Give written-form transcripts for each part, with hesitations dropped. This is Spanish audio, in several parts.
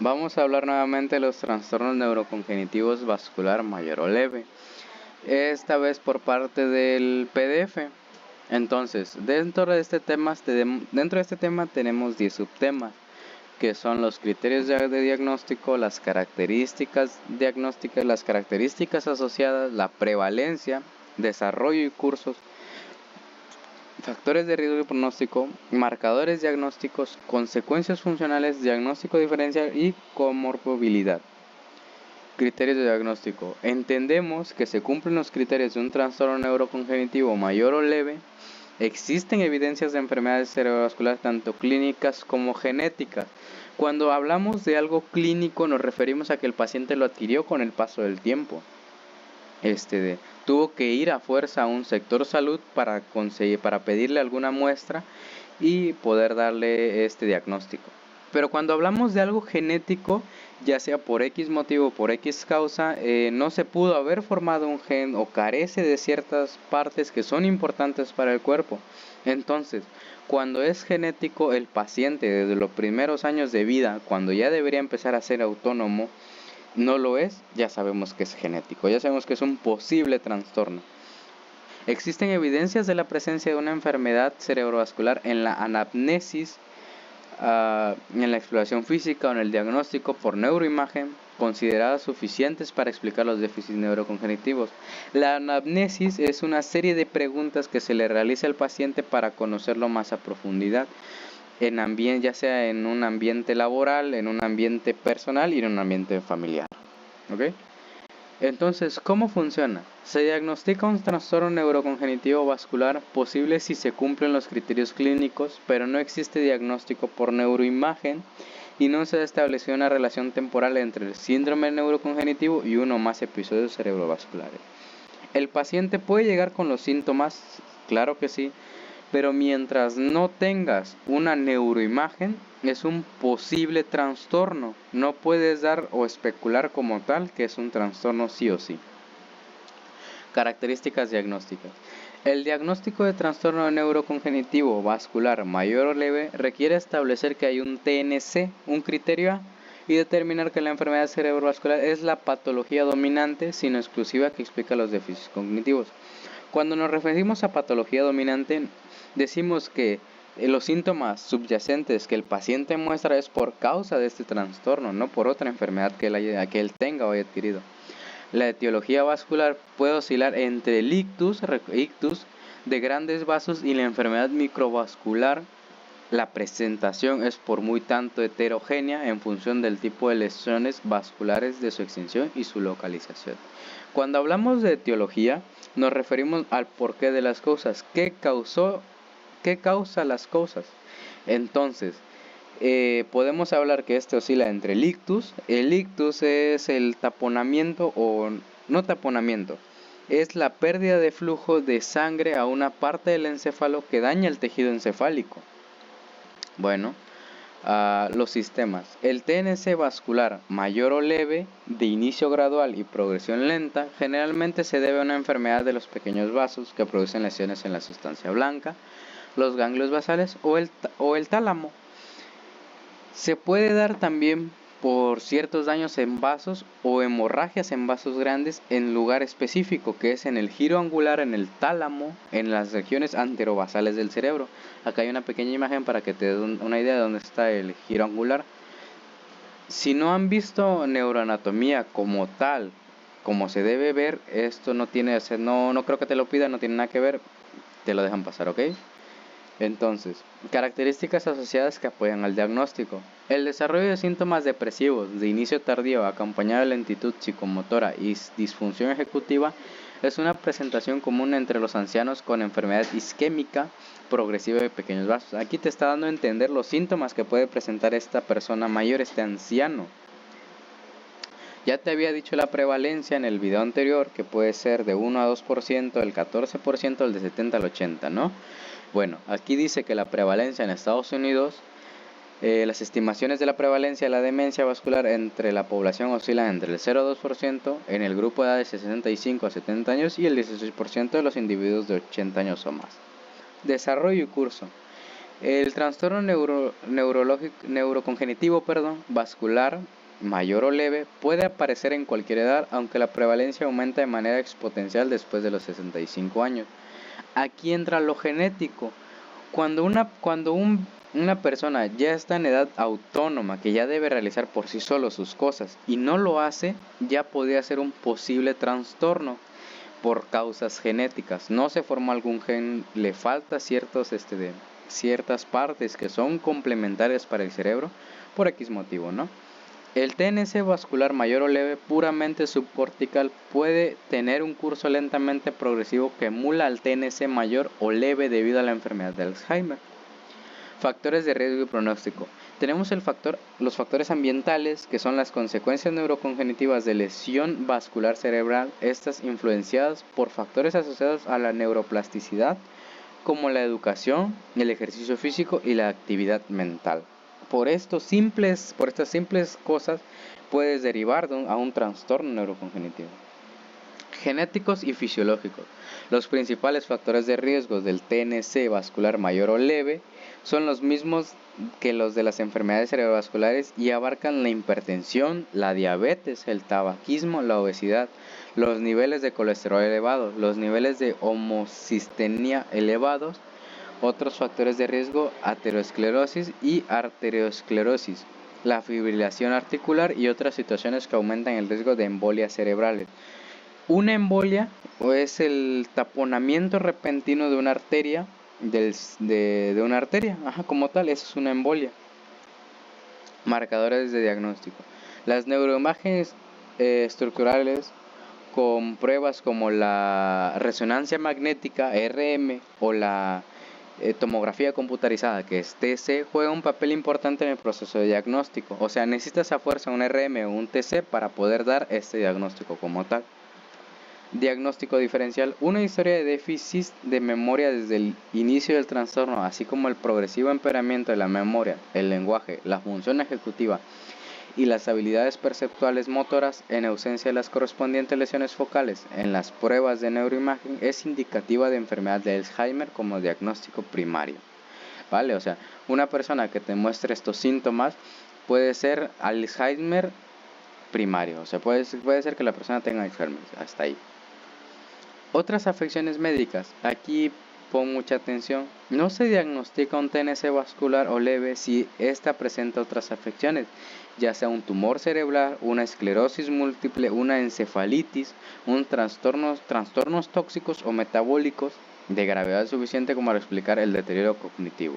Vamos a hablar nuevamente de los trastornos neurocongenitivos vascular mayor o leve, esta vez por parte del PDF. Entonces, dentro de este tema tenemos 10 subtemas, que son los criterios de diagnóstico, las características diagnósticas, las características asociadas, la prevalencia, desarrollo y cursos, factores de riesgo y pronóstico, marcadores diagnósticos, consecuencias funcionales, diagnóstico diferencial y comorbilidad. Criterios de diagnóstico. Entendemos que se cumplen los criterios de un trastorno neurocongenitivo mayor o leve. Existen evidencias de enfermedades cerebrovasculares tanto clínicas como genéticas. Cuando hablamos de algo clínico nos referimos a que el paciente lo adquirió con el paso del tiempo. Tuvo que ir a fuerza a un sector salud para pedirle alguna muestra y poder darle este diagnóstico. Pero cuando hablamos de algo genético, ya sea por X motivo o por X causa, no se pudo haber formado un gen o carece de ciertas partes que son importantes para el cuerpo. Entonces, cuando es genético, el paciente desde los primeros años de vida, cuando ya debería empezar a ser autónomo, no lo es, ya sabemos que es genético, ya sabemos que es un posible trastorno. Existen evidencias de la presencia de una enfermedad cerebrovascular en la anamnesis, en la exploración física o en el diagnóstico por neuroimagen, consideradas suficientes para explicar los déficits neurocongenitivos. La anamnesis es una serie de preguntas que se le realiza al paciente para conocerlo más a profundidad, ya sea en un ambiente laboral, en un ambiente personal y en un ambiente familiar. ¿Ok? Entonces, ¿cómo funciona? Se diagnostica un trastorno neurocongenitivo vascular posible si se cumplen los criterios clínicos, pero no existe diagnóstico por neuroimagen y no se ha establecido una relación temporal entre el síndrome neurocongenitivo y uno o más episodios cerebrovasculares. ¿El paciente puede llegar con los síntomas? Claro que sí, pero mientras no tengas una neuroimagen, es un posible trastorno. No puedes dar o especular como tal que es un trastorno sí o sí. Características diagnósticas. El diagnóstico de trastorno neurocongenitivo vascular mayor o leve requiere establecer que hay un TNC, un criterio A, y determinar que la enfermedad cerebrovascular es la patología dominante, sino exclusiva, que explica los déficits cognitivos. Cuando nos referimos a patología dominante, decimos que los síntomas subyacentes que el paciente muestra es por causa de este trastorno, no por otra enfermedad que él tenga o haya adquirido. La etiología vascular puede oscilar entre el ictus de grandes vasos y la enfermedad microvascular. La presentación es por muy tanto heterogénea en función del tipo de lesiones vasculares, de su extensión y su localización. Cuando hablamos de etiología, nos referimos al porqué de las cosas. ¿Qué causa las cosas? Entonces, podemos hablar que oscila entre el ictus. El ictus es el taponamiento o no taponamiento. Es la pérdida de flujo de sangre a una parte del encéfalo que daña el tejido encefálico. Bueno, los sistemas. El TNC vascular mayor o leve, de inicio gradual y progresión lenta, generalmente se debe a una enfermedad de los pequeños vasos que producen lesiones en la sustancia blanca, los ganglios basales o el tálamo. Se puede dar también por ciertos daños en vasos o hemorragias en vasos grandes en lugar específico, que es en el giro angular, en el tálamo, en las regiones anterobasales del cerebro. Acá hay una pequeña imagen para que te dé una idea de dónde está el giro angular. Si no han visto neuroanatomía como tal, como se debe ver, esto no creo que te lo pida, no tiene nada que ver, te lo dejan pasar, ¿ok? Entonces, características asociadas que apoyan al diagnóstico. El desarrollo de síntomas depresivos de inicio tardío acompañado de lentitud psicomotora y disfunción ejecutiva es una presentación común entre los ancianos con enfermedad isquémica progresiva de pequeños vasos. Aquí te está dando a entender los síntomas que puede presentar esta persona mayor, este anciano. Ya te había dicho la prevalencia en el video anterior, que puede ser de 1 a 2%, del 14%, del de 70 al 80%, ¿no? Bueno, aquí dice que la prevalencia en Estados Unidos, las estimaciones de la prevalencia de la demencia vascular entre la población oscilan entre el 0 a 2% en el grupo de edad de 65 a 70 años y el 16% de los individuos de 80 años o más. Desarrollo y curso. El trastorno neurocongenitivo, vascular, mayor o leve, puede aparecer en cualquier edad, aunque la prevalencia aumenta de manera exponencial después de los 65 años. Aquí entra lo genético. Cuando una persona ya está en edad autónoma, que ya debe realizar por sí solo sus cosas, y no lo hace, ya podría ser un posible trastorno por causas genéticas. No se formó algún gen, le falta ciertas partes que son complementarias para el cerebro, por X motivo, ¿no? El TNC vascular mayor o leve, puramente subcortical, puede tener un curso lentamente progresivo que emula al TNC mayor o leve debido a la enfermedad de Alzheimer. Factores de riesgo y pronóstico. Tenemos los factores ambientales, que son las consecuencias neurocongenitivas de lesión vascular cerebral, estas influenciadas por factores asociados a la neuroplasticidad, como la educación, el ejercicio físico y la actividad mental. Por estas simples cosas puedes derivar a un trastorno neurocongenitivo. Genéticos y fisiológicos. Los principales factores de riesgo del TNC vascular mayor o leve son los mismos que los de las enfermedades cerebrovasculares y abarcan la hipertensión, la diabetes, el tabaquismo, la obesidad, los niveles de colesterol elevados, los niveles de homocisteína elevados, otros factores de riesgo, aterosclerosis y arteriosclerosis, la fibrilación articular y otras situaciones que aumentan el riesgo de embolias cerebrales. Una embolia es el taponamiento repentino de una arteria, de una arteria, como tal, eso es una embolia. Marcadores de diagnóstico. Las neuroimágenes estructurales con pruebas como la resonancia magnética, RM, o la tomografía computarizada, que es TC, juega un papel importante en el proceso de diagnóstico. O sea, necesitas a fuerza un RM o un TC para poder dar este diagnóstico como tal. Diagnóstico diferencial. Una historia de déficit de memoria desde el inicio del trastorno, así como el progresivo empeoramiento de la memoria, el lenguaje, la función ejecutiva y las habilidades perceptuales motoras en ausencia de las correspondientes lesiones focales en las pruebas de neuroimagen, es indicativa de enfermedad de Alzheimer como diagnóstico primario. ¿Vale? O sea, una persona que te muestre estos síntomas puede ser Alzheimer primario. O sea, puede ser que la persona tenga Alzheimer. Hasta ahí. Otras afecciones médicas. Aquí pon mucha atención. No se diagnostica un TNC vascular o leve si ésta presenta otras afecciones, ya sea un tumor cerebral, una esclerosis múltiple, una encefalitis, trastornos tóxicos o metabólicos de gravedad suficiente como para explicar el deterioro cognitivo.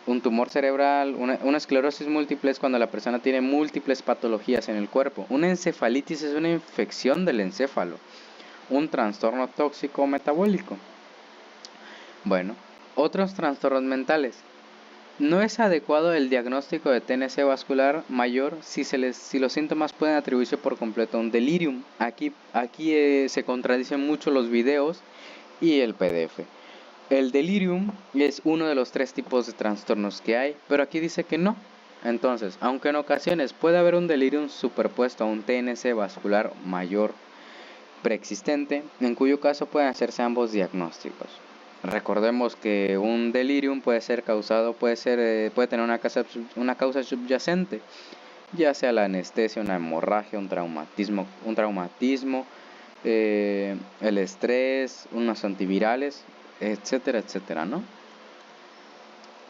Un tumor cerebral, una esclerosis múltiple es cuando la persona tiene múltiples patologías en el cuerpo. Una encefalitis es una infección del encéfalo. Un trastorno tóxico metabólico. Bueno, otros trastornos mentales. No es adecuado el diagnóstico de TNC vascular mayor si los síntomas pueden atribuirse por completo a un delirium. Aquí se contradicen mucho los videos y el PDF. El delirium es uno de los 3 tipos de trastornos que hay, pero aquí dice que no. Entonces, aunque en ocasiones puede haber un delirium superpuesto a un TNC vascular mayor preexistente, en cuyo caso pueden hacerse ambos diagnósticos. Recordemos que un delirium puede tener una causa subyacente, ya sea la anestesia, una hemorragia, un traumatismo, el estrés, unos antivirales, etcétera, etcétera, ¿no?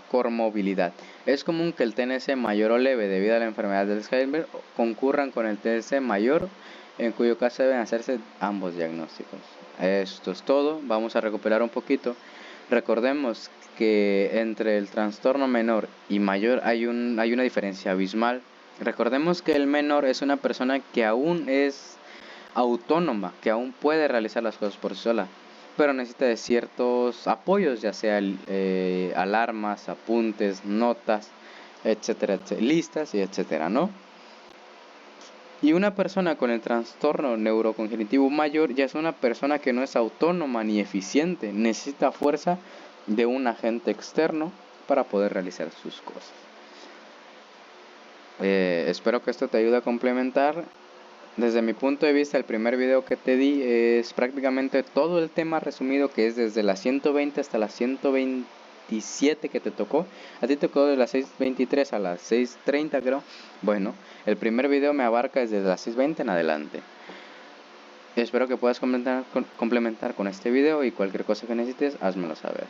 Comorbilidad. Es común que el TNC mayor o leve debido a la enfermedad de Alzheimer concurran con el TNC mayor, en cuyo caso deben hacerse ambos diagnósticos. Esto es todo. Vamos a recuperar un poquito. Recordemos que entre el trastorno menor y mayor hay una diferencia abismal. Recordemos que el menor es una persona que aún es autónoma, que aún puede realizar las cosas por sí sola, pero necesita de ciertos apoyos, ya sea alarmas, apuntes, notas, etcétera, listas y etcétera, ¿no? Y una persona con el trastorno neurocongenitivo mayor ya es una persona que no es autónoma ni eficiente, necesita fuerza de un agente externo para poder realizar sus cosas. Espero que esto te ayude a complementar. Desde mi punto de vista, el primer video que te di es prácticamente todo el tema resumido, que es desde la 120 hasta la 120 6:27 que te tocó. A ti te tocó de las 6:23 a las 6:30 creo. Bueno, el primer video me abarca desde las 6:20 en adelante. Espero que puedas complementar con este video y cualquier cosa que necesites, házmelo saber.